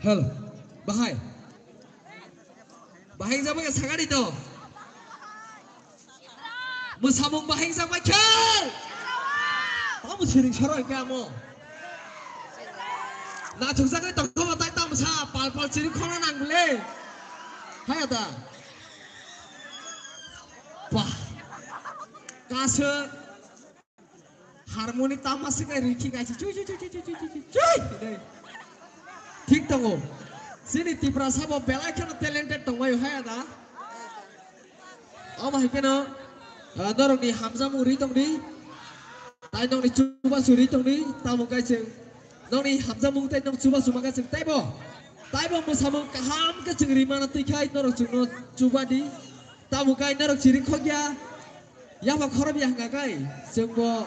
Halo, Bahai. Bahai sama ke sangat itu. Musabung bahai sama kel. Kamu sering cerai kamu. Nah, tukang itu kau tak tahu masa pal sering kau nang beli. Hai ada. Wah, kasih harmoni tamas sekai Ricky kasih cuy. Tik tunggu. Sini tipra sabo belai kan talented tunggu ya ada. Oh mah kena. Dorong di Hamzah muri tong di. Tai dong di coba suri tong di. Tamu kasih. Dong di Hamzah muri tai dong coba suma kasih. Tai bo musamo kaham kasih rima nanti kai dorong coba di. Tamu kai dorong ciri kogya. Ya pak korab ya nggak kai. Sembo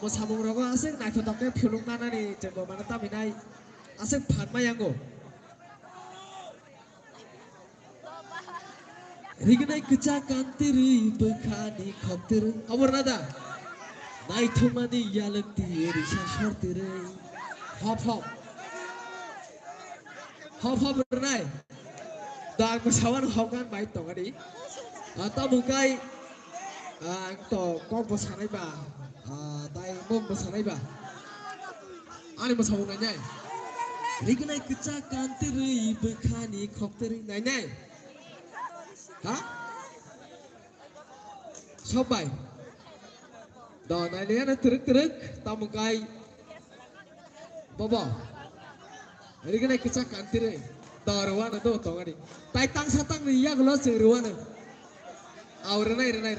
musamo rogo asing naik fotonya filung mana nih. Sembo mana tamu naik. Asik panma yang go. Rignai kecakan tiri bekani koptir. Abur nada. Naik thumadi yalak tiri shashor tiri. Hop. Hop bernai. Dah musawan hokan baik tong adi. Atau bukai. To kau besanai ba. Tai mom besanai ba. Ani mo sabong na niya. Rignay kitsa kantiri bekani kopteri na niya. Ha? Sabay. Đó này nè nó trức tao một cái baba ini cái này cái chắc ăn tiri đó rồi nó đâu tao đi tay tăng sát tăng đi ya kalau seruan à rồi này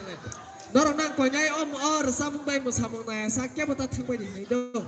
đó rồi năng coi nhai om or samung bay một samung này sakit betul thằng bay đi đâu